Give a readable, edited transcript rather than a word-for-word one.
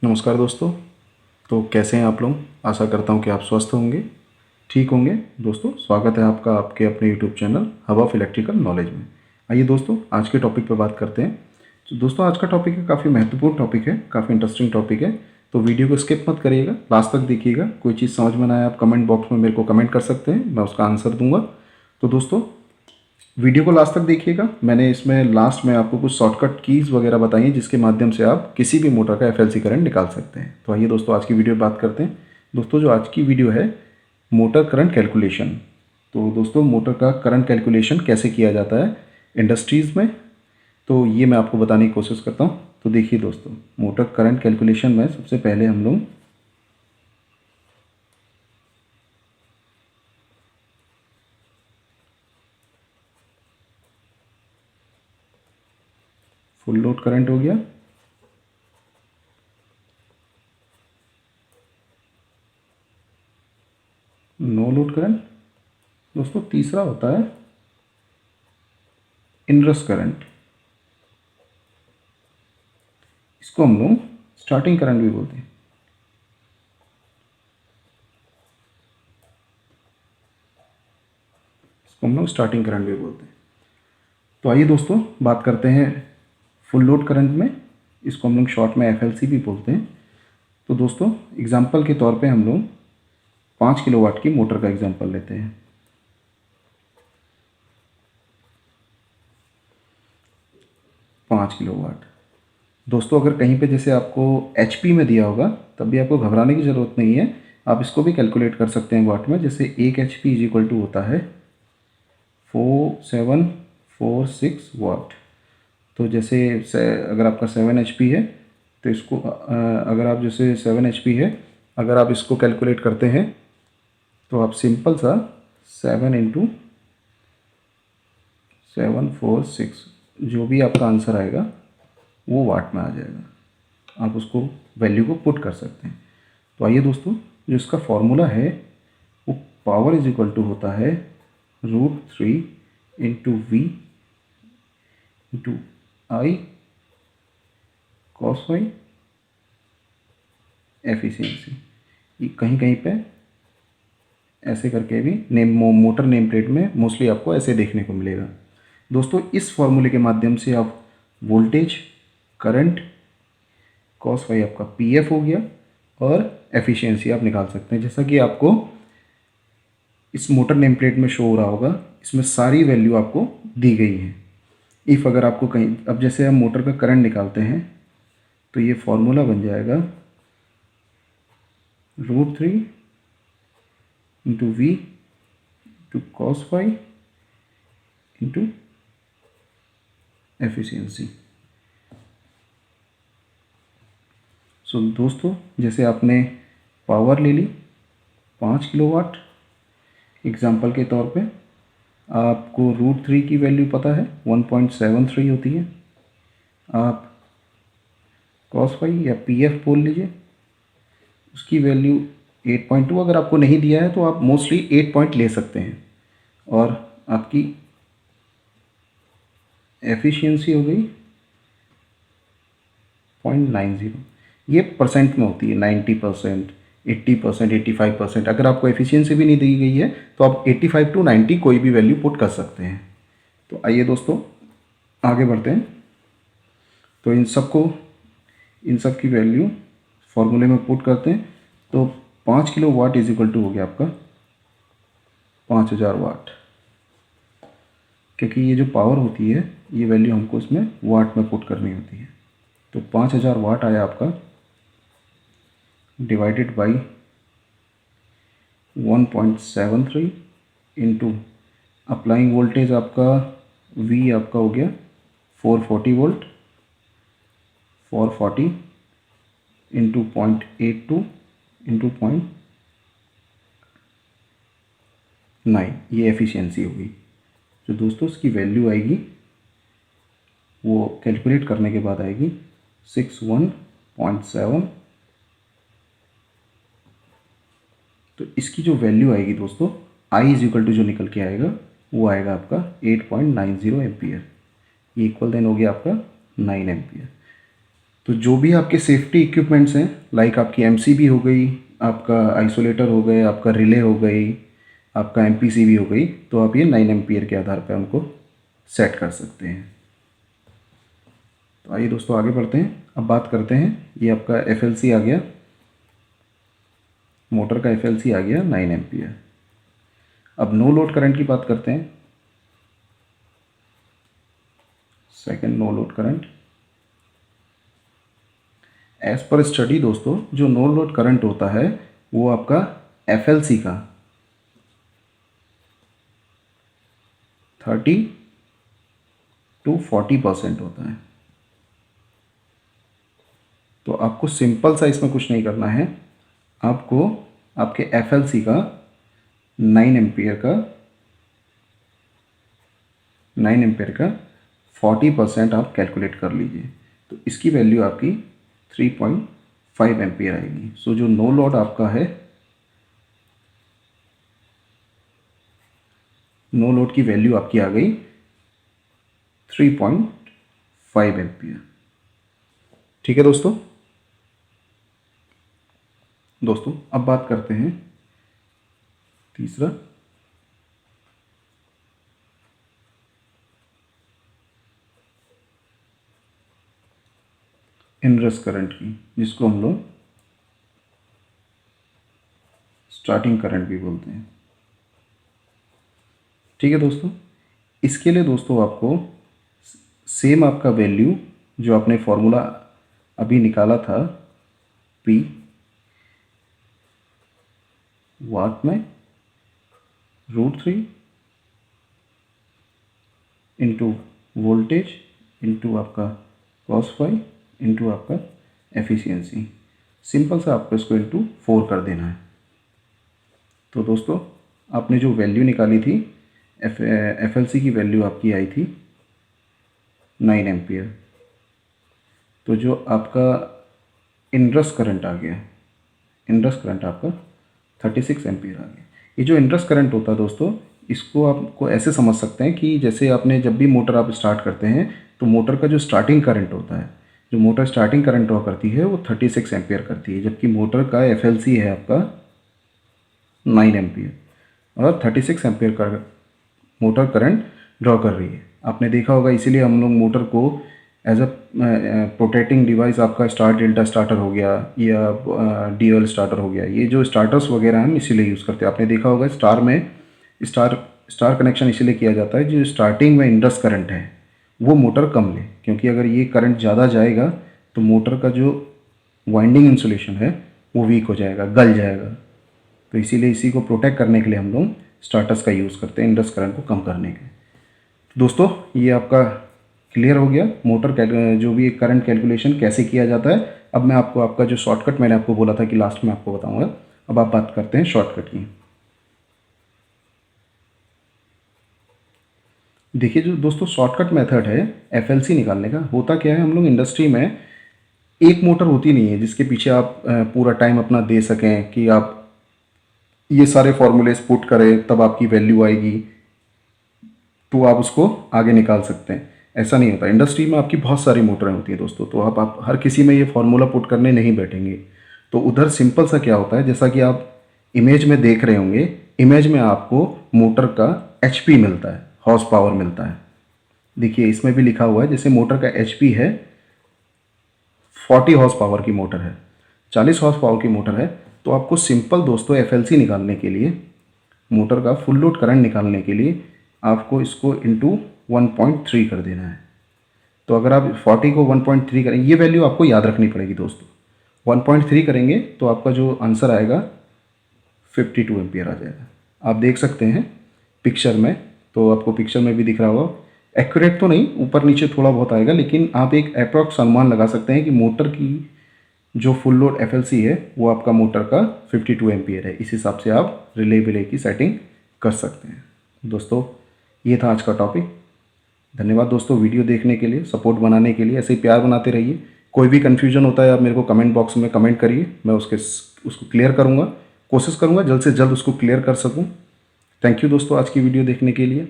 नमस्कार दोस्तों। तो कैसे हैं आप लोग? आशा करता हूं कि आप स्वस्थ होंगे, ठीक होंगे। दोस्तों, स्वागत है आपका आपके अपने YouTube channel hub of electrical knowledge में। आइए दोस्तों, आज के टॉपिक पर बात करते हैं। तो दोस्तों, आज का टॉपिक है काफ़ी महत्वपूर्ण टॉपिक है, काफ़ी इंटरेस्टिंग टॉपिक है। तो वीडियो को स्किप मत करिएगा, लास्ट तक देखिएगा। कोई चीज़ समझ में ना आए आप कमेंट बॉक्स में मेरे को कमेंट कर सकते हैं, मैं उसका आंसर दूंगा। तो दोस्तों, वीडियो को लास्ट तक देखिएगा। मैंने इसमें लास्ट में आपको कुछ शॉर्टकट कीज़ वगैरह बताई हैं जिसके माध्यम से आप किसी भी मोटर का एफएलसी करंट निकाल सकते हैं। तो आइए दोस्तों, आज की वीडियो बात करते हैं। दोस्तों, जो आज की वीडियो है मोटर करंट कैलकुलेशन। तो दोस्तों, मोटर का करंट कैलकुलेशन कैसे किया जाता है इंडस्ट्रीज़ में, तो ये मैं आपको बताने की कोशिश करता हूँ। तो देखिए दोस्तों, मोटर करंट कैलकुलेशन में सबसे पहले हम लोग फुल लोड करंट हो गया, नो लोड करंट। दोस्तों, तीसरा होता है इनरस करंट। इसको हम लोग स्टार्टिंग करंट भी बोलते हैं। इसको हम लोग स्टार्टिंग करंट भी बोलते हैं। तो आइए दोस्तों, बात करते हैं फुल लोड करंट में। इसको हम लोग शॉर्ट में एफएलसी भी बोलते हैं। तो दोस्तों, एग्जांपल के तौर पे हम लोग 5 किलोवाट की मोटर का एग्जांपल लेते हैं। 5 किलोवाट। दोस्तों, अगर कहीं पे जैसे आपको एचपी में दिया होगा तब भी आपको घबराने की ज़रूरत नहीं है। आप इसको भी कैलकुलेट कर सकते हैं वाट में। जैसे 1 HP इज इक्वल टू होता है 4746 वाट। तो जैसे अगर आपका 7 HP है तो इसको अगर आप जैसे 7 HP है, अगर आप इसको कैलकुलेट करते हैं तो आप सिंपल सा 7 × 746 जो भी आपका आंसर आएगा वो वाट में आ जाएगा। आप उसको वैल्यू को पुट कर सकते हैं। तो आइए दोस्तों, जो इसका फॉर्मूला है वो पावर इज इक्वल टू होता है √3 into V into I cos Y efficiency. ये कहीं कहीं पे ऐसे करके भी मोटर नेम प्लेट में मोस्टली आपको ऐसे देखने को मिलेगा। दोस्तों, इस फॉर्मूले के माध्यम से आप वोल्टेज, करंट, कॉस वाई आपका पीएफ हो गया और एफिशिएंसी आप निकाल सकते हैं। जैसा कि आपको इस मोटर नेम प्लेट में शो हो रहा होगा, इसमें सारी वैल्यू आपको दी गई है। इफ़ अगर आपको कहीं, अब जैसे हम मोटर का करंट निकालते हैं तो ये फॉर्मूला बन जाएगा √3 into V into cos Y into efficiency. So दोस्तों, जैसे आपने पावर ले ली 5 किलोवाट, एग्जाम्पल के तौर पे आपको √3 की वैल्यू पता है 1.73 होती है। आप कॉस वाई या पीएफ बोल लीजिए, उसकी वैल्यू 8.2। अगर आपको नहीं दिया है तो आप मोस्टली 8 पॉइंट ले सकते हैं। और आपकी एफिशिएंसी हो गई 0.90। ये परसेंट में होती है, 90%, 80%, 85%। अगर आपको एफिशिएंसी भी नहीं दी गई है तो आप 85 to 90 कोई भी वैल्यू पुट कर सकते हैं। तो आइए दोस्तों, आगे बढ़ते हैं। तो इन सब की वैल्यू फॉर्मूले में पुट करते हैं। तो 5 किलोवाट इज इक्वल टू हो गया आपका 5000 वाट, क्योंकि ये जो पावर होती है ये वैल्यू हमको इसमें वाट में पुट करनी होती है। तो 5000 वाट आया आपका, divided by 1.73 into applying voltage आपका V आपका हो गया 440 वोल्ट। 440 इंटू 0.82 इंटू 0.9, ये एफिशिएंसी होगी। तो दोस्तों, इसकी वैल्यू आएगी, वो कैलकुलेट करने के बाद आएगी 61.7। तो इसकी जो वैल्यू आएगी दोस्तों, आई इज इक्वल टू जो निकल के आएगा वो आएगा आपका 8.90 एम्पियर। ये इक्वल देन हो गया आपका 9 एम्पियर। तो जो भी आपके सेफ्टी इक्विपमेंट्स हैं, लाइक आपकी एमसीबी हो गई, आपका आइसोलेटर हो गए, आपका रिले हो गई, आपका एमपीसीबी हो गई, तो आप ये 9 एम्पियर के आधार पर उनको सेट कर सकते हैं। तो आइए दोस्तों आगे बढ़ते हैं। अब बात करते हैं, ये आपका एफएलसी आ गया, मोटर का एफएलसी आ गया 9 एम्पियर। अब नो लोड करंट की बात करते हैं। Second, no load current. As पर स्टडी दोस्तों, जो नो लोड करंट होता है वो आपका एफएलसी का 30 to 40% होता है। तो आपको सिंपल सा इसमें कुछ नहीं करना है, आपको आपके एफएलसी का 9 एम्पियर का 40% आप कैलकुलेट कर लीजिए। तो इसकी वैल्यू आपकी 3.5 एम्पियर आएगी। सो जो नो लोड आपका है, नो लोड की वैल्यू आपकी आ गई 3.5 एम्पियर। ठीक है दोस्तों। अब बात करते हैं तीसरा, इनरस करंट की, जिसको हम लोग स्टार्टिंग करंट भी बोलते हैं। ठीक है दोस्तों। इसके लिए दोस्तों आपको सेम आपका वैल्यू जो आपने फॉर्मूला अभी निकाला था, P वाट में √3 इंटू वोल्टेज इंटू आपका cos फाई इंटू आपका एफिशिएंसी, सिंपल सा आपको इसको इंटू 4 कर देना है। तो दोस्तों आपने जो वैल्यू निकाली थी, एफएलसी की वैल्यू आपकी आई थी 9 एम्पियर। तो जो आपका इनरस करंट आ गया, इनरस करंट आपका 36 एम्पियर आ गया। ये जो इनरस करंट होता है दोस्तों, इसको आपको ऐसे समझ सकते हैं कि जैसे आपने जब भी मोटर आप स्टार्ट करते हैं तो मोटर का जो स्टार्टिंग करंट होता है, जो मोटर स्टार्टिंग करंट ड्रॉ करती है वो 36 एम्पियर करती है, जबकि मोटर का एफएलसी है आपका 9 एम्पियर और 36 एम्पियर का मोटर करंट ड्रॉ कर रही है। आपने देखा होगा, इसीलिए हम लोग मोटर को एज अ प्रोटेक्टिंग डिवाइस, आपका स्टार डेल्टा स्टार्टर हो गया या डीएल स्टार्टर हो गया, ये जो स्टार्टर्स वगैरह हम इसीलिए यूज़ करते हैं। आपने देखा होगा स्टार में स्टार कनेक्शन इसीलिए किया जाता है, जो स्टार्टिंग में इंडस करंट है वो मोटर कम ले, क्योंकि अगर ये करंट ज़्यादा जाएगा तो मोटर का जो वाइंडिंग इंसुलेशन है वो वीक हो जाएगा, गल जाएगा। तो इसीलिए इसी को प्रोटेक्ट करने के लिए हम लोग स्टार्टर्स का यूज़ करते हैं, इंडस करंट को कम करने के। दोस्तों ये आपका क्लियर हो गया, मोटर जो भी करंट कैलकुलेशन कैसे किया जाता है। अब मैं आपको आपका जो शॉर्टकट मैंने आपको बोला था कि लास्ट में आपको बताऊंगा, अब आप बात करते हैं शॉर्टकट की। देखिए जो दोस्तों शॉर्टकट मेथड है एफएलसी निकालने का, होता क्या है, हम लोग इंडस्ट्री में एक मोटर होती नहीं है जिसके पीछे आप पूरा टाइम अपना दे सकें कि आप ये सारे फॉर्मूलेस पुट करें तब आपकी वैल्यू आएगी तो आप उसको आगे निकाल सकते हैं। ऐसा नहीं होता। इंडस्ट्री में आपकी बहुत सारी मोटरें होती हैं दोस्तों, तो आप हर किसी में ये फार्मूला पुट करने नहीं बैठेंगे। तो उधर सिंपल सा क्या होता है, जैसा कि आप इमेज में देख रहे होंगे, इमेज में आपको मोटर का एचपी मिलता है, हॉर्स पावर मिलता है। देखिए इसमें भी लिखा हुआ है, जैसे मोटर का एचपी है 40 हॉर्स पावर की मोटर है, 40 हॉर्स पावर की मोटर है, तो आपको सिंपल दोस्तों एफएलसी निकालने के लिए, मोटर का फुल लोड करंट निकालने के लिए आपको इसको इंटू 1.3 कर देना है। तो अगर आप 40 को 1.3 करेंगे, ये वैल्यू आपको याद रखनी पड़ेगी दोस्तों। 1.3 करेंगे तो आपका जो आंसर आएगा 52 एम्पियर आ जाएगा। आप देख सकते हैं पिक्चर में, तो आपको पिक्चर में भी दिख रहा होगा, एक्यूरेट तो नहीं, ऊपर नीचे थोड़ा बहुत आएगा, लेकिन आप एक अप्रॉक्स अनुमान लगा सकते हैं कि मोटर की जो फुल लोड एफएलसी है वो आपका मोटर का 52 एम्पियर है। इस हिसाब से आप रिले की सेटिंग कर सकते हैं। दोस्तों ये था आज का टॉपिक। धन्यवाद दोस्तों वीडियो देखने के लिए, सपोर्ट बनाने के लिए, ऐसे ही प्यार बनाते रहिए। कोई भी कन्फ्यूजन होता है आप मेरे को कमेंट बॉक्स में कमेंट करिए, मैं उसको क्लियर करूँगा, कोशिश करूँगा जल्द से जल्द उसको क्लियर कर सकूँ। थैंक यू दोस्तों आज की वीडियो देखने के लिए।